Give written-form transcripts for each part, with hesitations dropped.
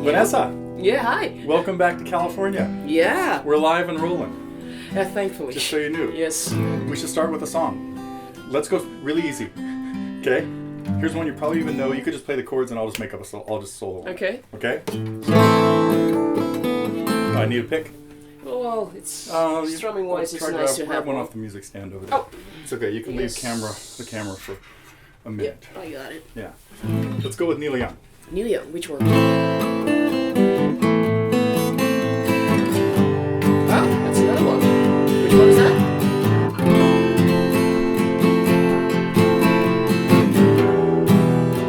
Vanessa, Yeah, hi. welcome back to California. Yeah. We're live and rolling, Thankfully. just so you knew. Yes. We should start with a song. Let's go really easy. Okay? Here's one you probably even know. You could just play the chords and I'll just make up a solo. I'll just solo one. Okay. Okay? I need a pick. Well, it's strumming wise. It's Try nice to grab have one one. off the music stand over there. Oh. It's okay. You can Yes. leave the camera for a minute. Yep, I got it. Yeah. Let's go with Neil Young. Neil Young, which one? Oh, that's another one. Which one is that?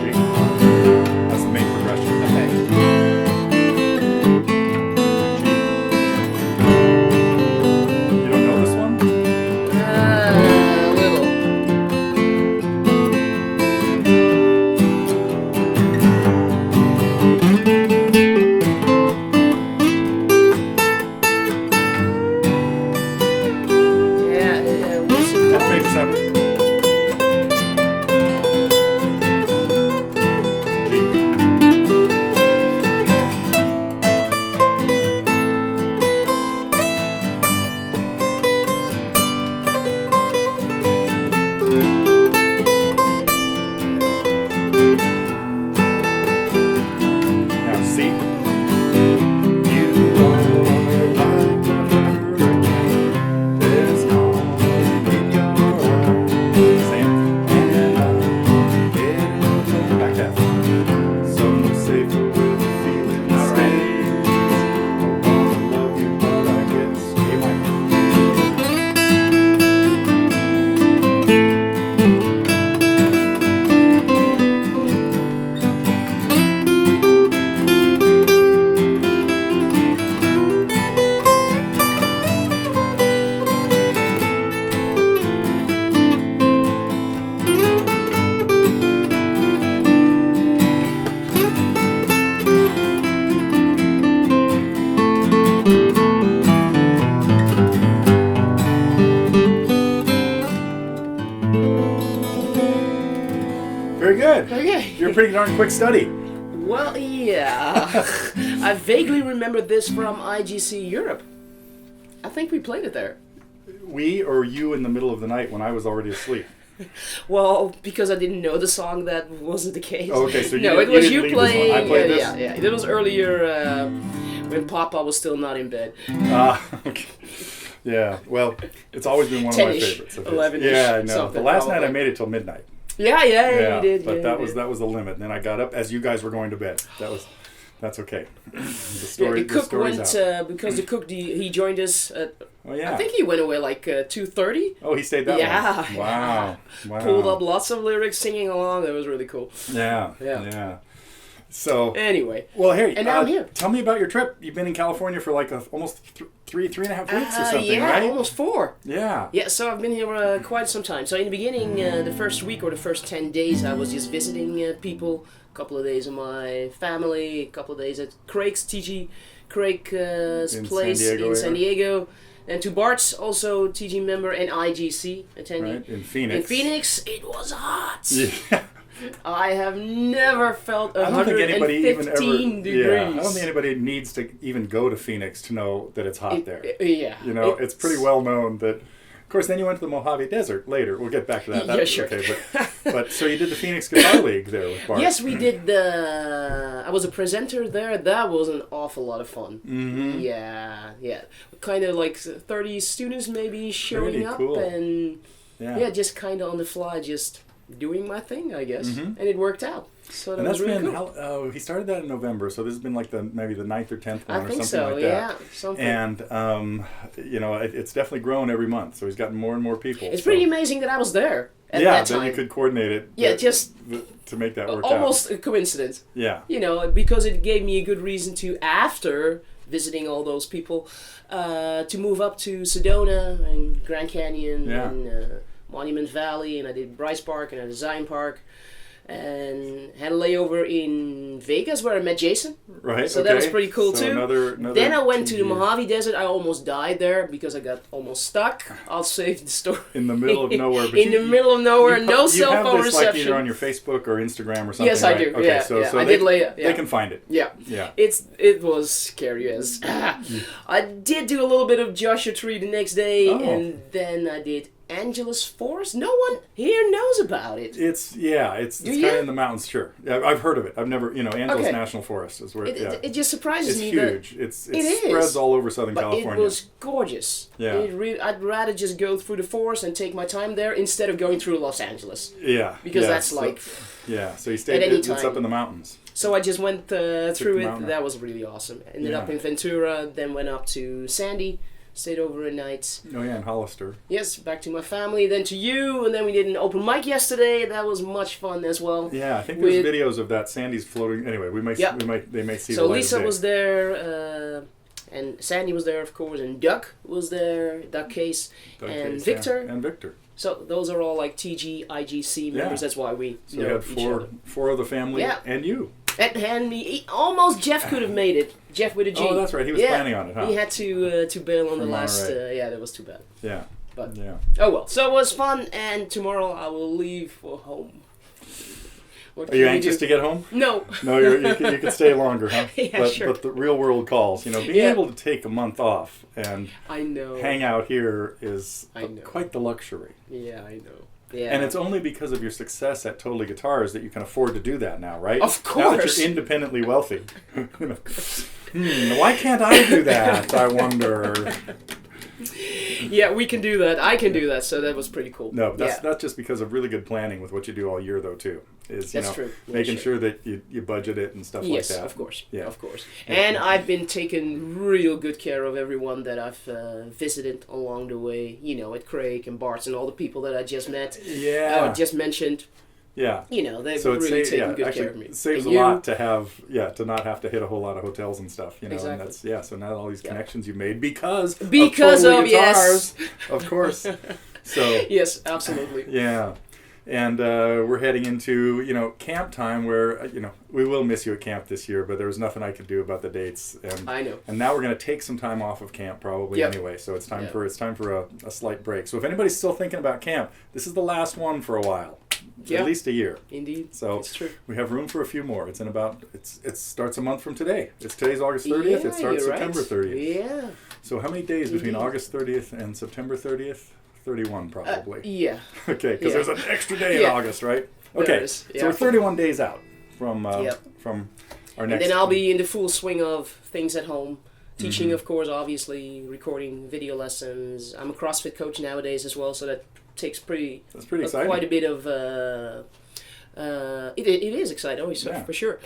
G. That's the main progression. Okay. You don't know this one? A little. Yeah, what's it F called? major 7. G. Now C. You are like a hurricane. There's calm in your eyes. Same. And I'm heading back down. So safer with the feeling stays. I wanna love you, but I guess A minor. Very good. Okay. You're a pretty darn quick study. Well, yeah. I vaguely remember this from IGC Europe. I think we played it there. We or you in the middle of the night when I was already asleep. Well, because I didn't know the song, that wasn't the case. Oh, okay, so you no, didn't- it was you you didn't leave this one. playing. I played this? Yeah. It was earlier when Papa was still not in bed. Okay. Yeah, well, it's always been one of my 10-ish, favorites. of his. 11-ish, Yeah, I know. The something, last night I probably. made it till midnight. Yeah, you did. but yeah, that you was did. that was the limit. And then I got up as you guys were going to bed. That's okay. The Yeah, story. the The cook story's went out. because the cook he joined us at. Oh yeah. I think he went away like 2:30. Oh, he stayed that Yeah. long. Wow. Wow. Pulled up lots of lyrics, singing along. That was really cool. Yeah. Yeah. Yeah. So. Anyway, Well, here. And now I'm here. Tell me about your trip. You've been in California for like almost three and a half weeks or something, yeah, right? almost 4. Yeah. Yeah, so I've been here quite some time. So in the beginning, the first week or the first 10 days, I was just visiting people. A couple of days with my family, a couple of days at Craig's, TG Craig's In place San Diego in area. San Diego. And to Bart's, also TG member and IGC attendee. Right. In Phoenix. In Phoenix, it was hot. Yeah. I have never felt I don't think 115 anybody even ever. degrees. Yeah, I don't think anybody needs to even go to Phoenix to know that it's hot there. Yeah. You know, it's pretty well known that. Of course, then you went to the Mojave Desert later. We'll get back to that. Yeah, That's sure. okay, but so you did the Phoenix Guitar League there with Bart. Yes, we did I was a presenter there. That was an awful lot of fun. Mm-hmm. Yeah. Kind of like 30 students maybe showing Pretty up cool. and Yeah. just kind of on the fly, just doing my thing, I guess. Mhm. And it worked out. So that And was that's really been cool. he started that in November, so this has been like maybe the 9th or 10th one I or think something so, like yeah. that. Something. And it's definitely grown every month, so he's gotten more and more people. It's so- pretty amazing that I was there at yeah, that then time. you could coordinate it. Yeah, just to make that work out. almost a coincidence. Yeah. Because it gave me a good reason to, after visiting all those people, to move up to Sedona and Grand Canyon Yeah. and Monument Valley, and I did Bryce Park and I did Zion Park. and had a layover in Vegas where I met Jason. Right. So okay. that was pretty cool So too. Another Then I went to the TG. Mojave Desert. I almost died there because I got almost stuck. I'll save the story. In the middle of nowhere. But In the middle of nowhere, no cell phone You have this like reception. either on your Facebook or Instagram or something. Yes, I right? do. Okay, Yeah, so, yeah. so I they, did lay it. Yeah. They can find it. Yeah. Yeah. It was scary as. I did do a little bit of Joshua Tree the next day, Oh. and then I did Angeles Forest. No one here knows about it. It's Do kind you? of in the mountains, sure. Yeah, I've heard of it. I've never, Angeles Okay. National Forest is where, It just surprises it's me huge. It is. spreads all over Southern but California. it was gorgeous. Yeah. I'd rather just go through the forest and take my time there instead of going through Los Angeles. Yeah. Because yeah, that's so- like... Yeah, so you stayed, At any it's up time. in the mountains. So I just went through the it. mountain. That was really awesome. Ended up Yeah. in Ventura, then went up to Sandy, stayed over a night. Oh yeah, in Hollister. Yes, back to my family, then to you, and then we did an open mic yesterday. That was much fun as well. Yeah, I think there's With- videos of that. Sandy's floating. Anyway, Yeah. they may see So the light Lisa of day. was there, and Sandy was there, of course, and Duck was there, Duck Case, Doug and Case, Victor. Yeah. And Victor. So those are all like TG, IGC members. Yeah. That's why we So we know had each other. four of the family Yeah. and you. And me, almost Jeff could have made it. Jeff with a G. Oh, that's right. He was Yeah. planning on it, huh? He had to bail on the From last. Monterey. Yeah, that was too bad. Yeah. But Yeah. oh well. So it was fun, and tomorrow I will leave for home. What Are can you we anxious do? to get home? No. No, you can stay longer, huh? Yeah, but, sure. But the real world calls. Being Yeah. able to take a month off and I know. hang out here is I know. quite the luxury. Yeah, I know. Yeah. And it's only because of your success at Totally Guitars that you can afford to do that now, right? Of Now that course. you're independently wealthy. Why can't I do that, I wonder? Yeah, we can do that. I can do that. So that was pretty cool. No, that's yeah. that's just because of really good planning with what you do all year, though, too. Is That's true. Yeah, making sure. sure that you budget it and stuff Yes, like that. of course. Yeah. Of course. Yeah. And I've been taking real good care of everyone that I've visited along the way. At Craig and Bart's and all the people that I just met. Yeah. Just mentioned. Yeah. They've So really taken good care of me. it saves And a lot to to not have to hit a whole lot of hotels and stuff, Exactly. and that's, so now all these Yeah. connections you made because Because Totally of, yes. Guitars, of course. So, Yes, absolutely. yeah. And we're heading into, camp time where, we will miss you at camp this year, but there was nothing I could do about the dates. And I know. And now we're going to take some time off of camp probably Yep. anyway, so it's time Yep. for a slight break. So if anybody's still thinking about camp, this is the last one for a while. Yeah. At least a year. Indeed. So It's true. we have room for a few more. It starts a month from today. Today's August 30th. Yeah, It starts you're September right. 30th. Yeah. So how many days between Indeed. August 30th and September 30th? 31 probably. Yeah. Okay, because Yeah. there's an extra day in Yeah. August, right? There Okay, is, so yeah. we're 31 days out from Yep. from our And next. then I'll be in the full swing of things at home. Teaching, Mm-hmm. of course, obviously, recording video lessons. I'm a CrossFit coach nowadays as well, so that takes That's pretty exciting. quite a bit of... it is exciting, Yeah. for sure.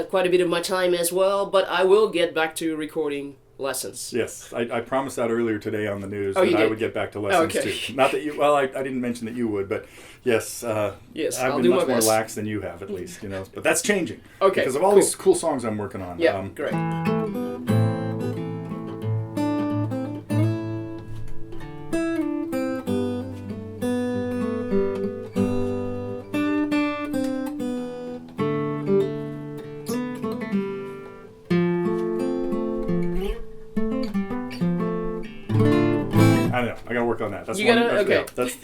Quite a bit of my time as well, but I will get back to recording lessons. Yes, I promised that earlier today on the news Oh, that you I did? would get back to lessons Okay. too. Not that you. Well, I didn't mention that you would, but yes. Yes, I've I'll been do my much more best. lax than you have, at least. But that's changing. Okay, Because of all cool. these cool songs I'm working on. Yeah, great. I don't know. I gotta work on that. That's You one. gotta- That's, okay. yeah, that's.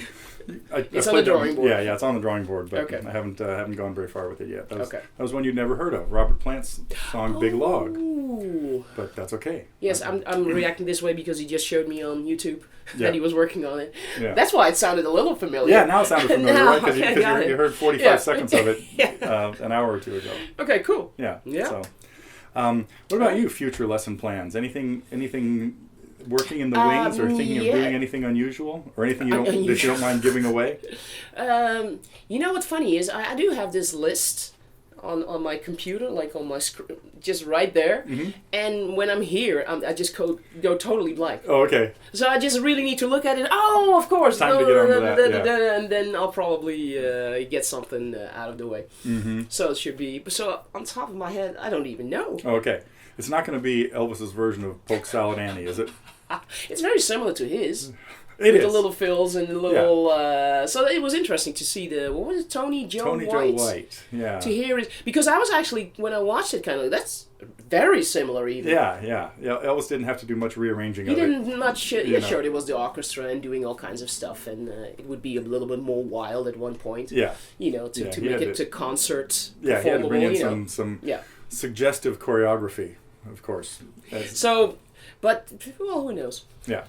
It's I on the played drawing board. Yeah, it's on the drawing board, but Okay. I haven't gone very far with it yet. That was, Okay. that was one you'd never heard of, Robert Plant's song "Big Log," Ooh. but that's okay. Yes, I'm reacting this way because he just showed me on YouTube Yeah. that he was working on it. Yeah. That's why it sounded a little familiar. Yeah, now it sounded familiar, Now right? Because I got it. you heard 45 Yeah. seconds of it Yeah. an hour or two ago. Okay, cool. Yeah. Yeah. So, what about you? Future lesson plans? Anything working in the wings, or thinking yeah. of doing anything unusual, or anything that you Unusual. don't mind giving away? You know what's funny is I do have this list on my computer, like on my screen, just right there. Mm-hmm. And when I'm here, I just go totally blank. Oh, okay. So I just really need to look at it. Oh, of course. Time to get onto that, yeah. And then I'll probably get something out of the way. Mm-hmm. So it should be. So on top of my head, I don't even know. Oh, okay. It's not going to be Elvis's version of Polk Salad Annie, is it? It's very similar to his. It with is. the little fills and the little. So it was interesting to see what was it, Tony Joe White? Yeah. To hear it, because I was actually, when I watched it, kind of like, that's very similar even. Yeah. Elvis didn't have to do much rearranging He of it. didn't much. You know. Sure, there was the orchestra and doing all kinds of stuff, and it would be a little bit more wild at one point. Yeah. You know, to make it to concert. Yeah, he had to bring in some yeah. suggestive choreography, of course. So, but well, who knows? Yeah.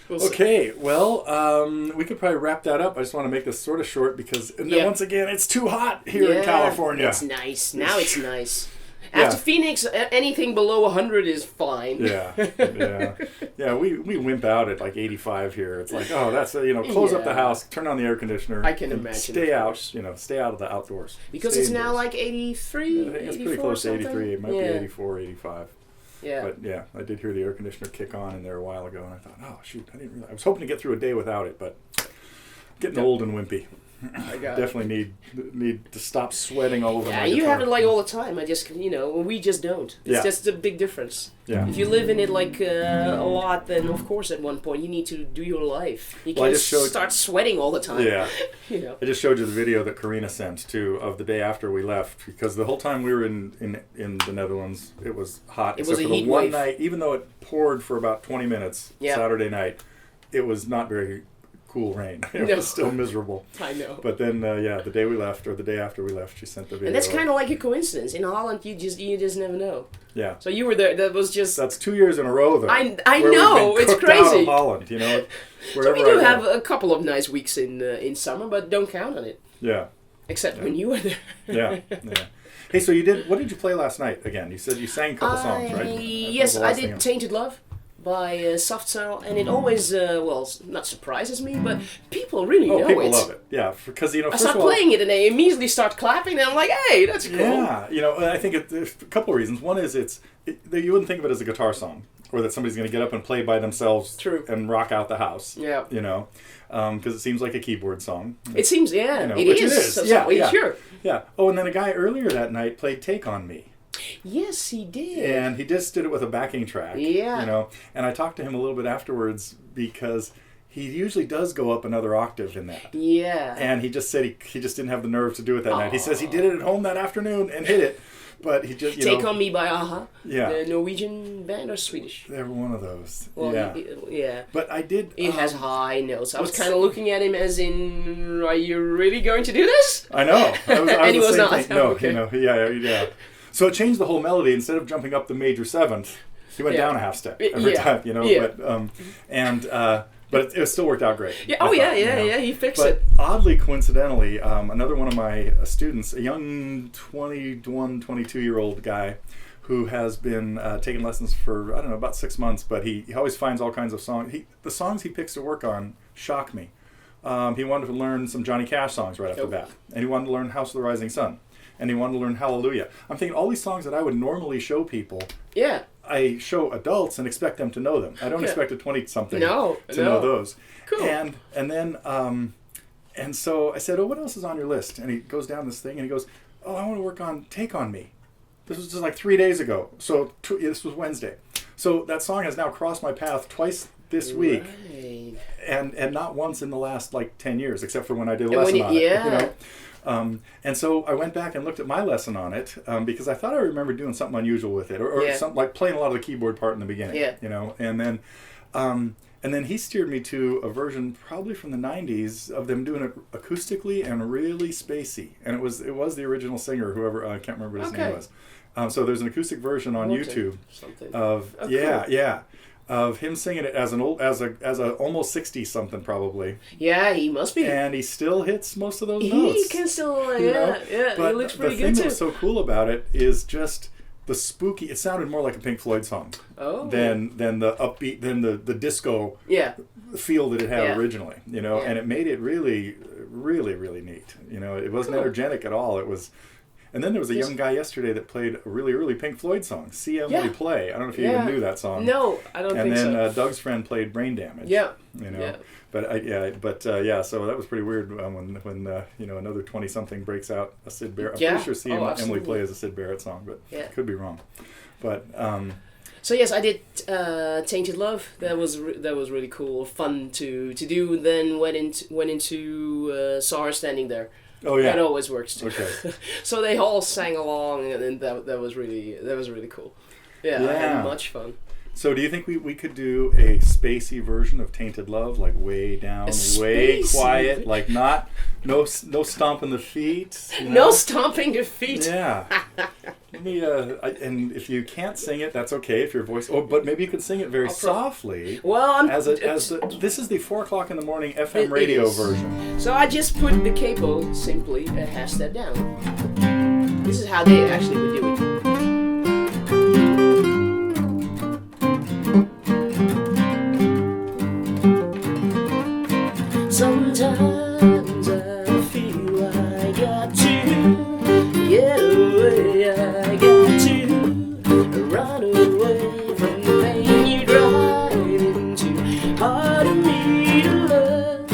We'll see. Okay, well, we could probably wrap that up. I just want to make this sort of short because, once again, it's too hot here in California. It's nice. Now it's nice. After Phoenix, anything below 100 is fine. Yeah. We wimp out at like 85 here. It's like, oh, that's close up the house, turn on the air conditioner. I can imagine. Stay out. Stay out of the outdoors. Because it's now like 83. I think it's pretty close to 83. It might be 84, 85. Yeah. But yeah, I did hear the air conditioner kick on in there a while ago, and I thought, oh shoot, I didn't realize. I was hoping to get through a day without it, but getting old and wimpy. I got Definitely need to stop sweating all over my you guitar. have it like all the time. I just, we just don't. It's just a big difference. Yeah. If you live in it like a lot, then of course at one point you need to do your life. You can't start sweating all the time. Yeah. I just showed you the video that Karina sent too of the day after we left, because the whole time we were in the Netherlands, it was hot. It was a for the heat one wave. night, even though it poured for about 20 minutes Saturday night, it was not very cool rain. It was still miserable. I know. But then, the day we left, or the day after we left, she sent the video. And that's kind of like a coincidence. In Holland, you just never know. Yeah. So you were there. That was just. That's 2 years in a row, though. I where know. we've been It's cooked out crazy. of Holland, So we do have a couple of nice weeks in summer, but don't count on it. Yeah. Except when you were there. Yeah. Hey, so what did you play last night again? You said you sang a couple songs, right? Yes, I did Tainted Love by Soft Cell, and it always, not surprises me, but people really know people it. love it. Yeah, because, I first start of all, playing it, and they immediately start clapping, and I'm like, hey, that's cool. Yeah, I think there's a couple of reasons. One is you wouldn't think of it as a guitar song, or that somebody's going to get up and play by themselves and rock out the house. Yeah. Because it seems like a keyboard song. It seems, it which is. It is. So, sure. Yeah. Oh, and then a guy earlier that night played Take On Me. Yes, he did. And he just did it with a backing track. Yeah. And I talked to him a little bit afterwards because he usually does go up another octave in that. Yeah. And he just said he just didn't have the nerve to do it that night. He says he did it at home that afternoon and hit it, but he just, Take On Me by Aha. Yeah. The Norwegian band or Swedish? They're one of those. Well, yeah. But I did... It has high notes. I was kind of looking at him as in, are you really going to do this? I know. I was and he was not. Thing. No, yeah. So it changed the whole melody. Instead of jumping up the major seventh, he went down a half step every time, But it still worked out great. Yeah. He fixed it. Oddly, coincidentally, another one of my students, a young 21, 22-year-old guy who has been taking lessons for, about 6 months, but he always finds all kinds of songs. The songs he picks to work on shock me. He wanted to learn some Johnny Cash songs right off the bat. And he wanted to learn House of the Rising Sun. And he wanted to learn Hallelujah. I'm thinking all these songs that I would normally show people. Yeah. I show adults and expect them to know them. I don't expect a 20-something to know those. Cool. And then and so I said, "Oh, what else is on your list?" And he goes down this thing and he goes, "Oh, I want to work on Take On Me." This was just like 3 days ago. So this was Wednesday. So that song has now crossed my path twice this week. Right. And not once in the last 10 years, except for when I did a lesson on it. And so I went back and looked at my lesson on it because I thought I remembered doing something unusual with it, or something like playing a lot of the keyboard part in the beginning. And then he steered me to a version probably from the 90s of them doing it acoustically and really spacey. And it was the original singer, whoever, I can't remember what his name was. So there's an acoustic version on YouTube of of him singing it as a almost 60 something probably. Yeah, he must be. And he still hits most of those notes. He can still, But he looks pretty good too. The thing that was so cool about it is just the spooky. It sounded more like a Pink Floyd song than the upbeat, than the disco feel that it had originally. And it made it really, really, really neat. It wasn't energetic at all. It was. And then there was a young guy yesterday that played a really early Pink Floyd song, See Emily Play. I don't know if you even knew that song. No, I don't think so. And then Doug's friend played Brain Damage. Yeah. But so that was pretty weird when another 20-something breaks out a Syd Barrett. I'm pretty sure See Emily Play is a Syd Barrett song, but could be wrong. But So yes, I did Tainted Love. That was really cool, fun to do. Then went into saw her standing there. Oh yeah. That always works too. Okay. So they all sang along, and then that was really cool. Yeah, I had much fun. So do you think we could do a spacey version of Tainted Love, like way down, way quiet, like no stomping the feet? You know? No stomping the feet. Yeah. Let me, and if you can't sing it, that's okay. If your voice, but maybe you could sing it very softly. Well, this is the 4:00 in the morning FM radio version. So I just put the capo simply a half step down. This is how they actually would do it. Sometimes I feel I got to get away, I got to run away from the pain you drive into. Hard of me to love,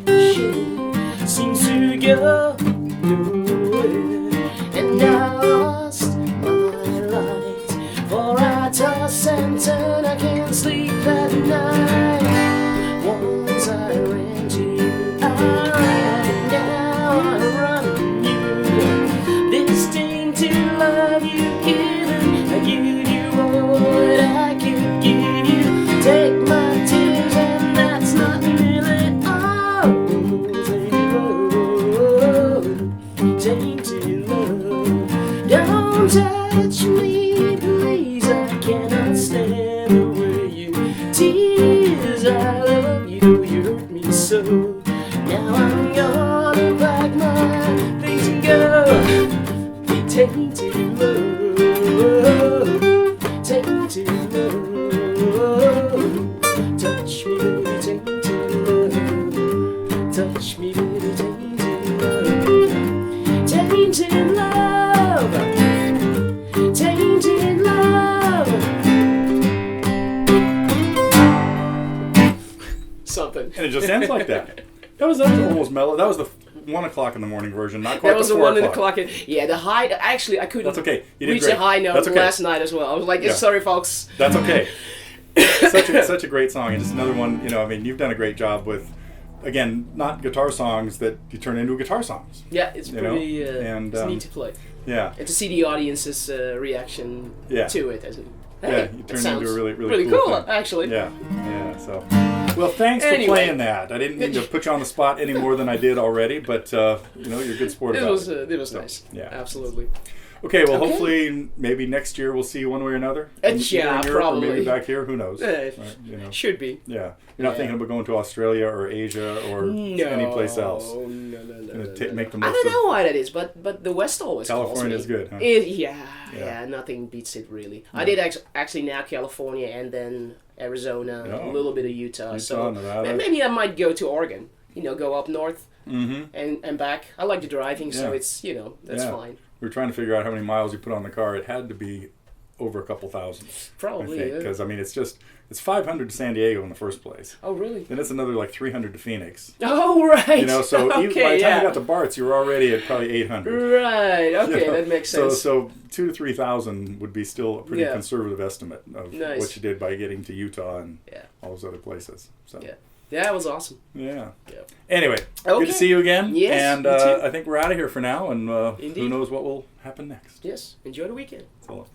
we share seems to go nowhere. And I lost my light, for I toss and turn, I can't sleep at night. Once I ran to you, now I run you. This tainted love you've given, I give you all that I could give you. Take my tears and that's not really all. Tainted love, don't touch me, please. I cannot stand the way you tease. I love you, you hurt me so. Now I'm gonna pack my things and go. Tainted love, tainted love. Touch me, baby, tainted love. Touch me, baby, tainted love. Tainted love, tainted love. Something. And it just ends like that. That was almost mellow. That was the 1:00 in the morning version, not quite That was the the 4 1 o'clock. Yeah, the high. Actually, I couldn't. That's okay. You did reach great. a high note That's okay. last night as well. I was like, Yeah. sorry, folks. That's okay. Such a great song, and just another one. You know, I mean, you've done a great job with, again, not guitar songs that you turn into guitar songs. Yeah, it's You know? pretty. And, it's neat to play Yeah. and to see the audience's reaction Yeah. to it. As in, hey, Yeah, you that turned sounds into a really cool, thing. actually. Yeah. Yeah. So, well, thanks for Anyway. playing that. I didn't mean to put you on the spot any more than I did already, but you know, you're a good sport It about was it. it was So, nice. yeah. Absolutely. Okay, well, Okay. hopefully, maybe next year we'll see you one way or another. Yeah, Either in Europe probably. Or maybe back here. Who knows? You know. Should be. Yeah. You're not thinking about going to Australia or Asia or any place else. No. Make the I most don't of know why that is, but the West always California calls is me. good, huh? Yeah, nothing beats it really. I did actually now California and then Arizona, Oh. a little bit of Utah. So Nevada. maybe I might go to Oregon. You know, go up north Mm-hmm. and back. I like the driving, so Yeah. it's that's Yeah. fine. We were trying to figure out how many miles you put on the car. It had to be over a couple thousand. Probably, I think, yeah. because I mean, it's 500 to San Diego in the first place. Oh really? Then it's another like 300 to Phoenix. Oh right. You know, so by the time you got to Bart's, you were already at probably 800. Right. Okay, You know? that makes sense. So 2,000 to 3,000 would be still a pretty Yeah. conservative estimate of Nice. what you did by getting to Utah and Yeah. all those other places. So Yeah, it was awesome. yeah. Yeah. Anyway, good Okay. to see you again. Yes, And you too. I think we're out of here for now, and who Indeed. knows what will happen next. Yes. Enjoy the weekend. So,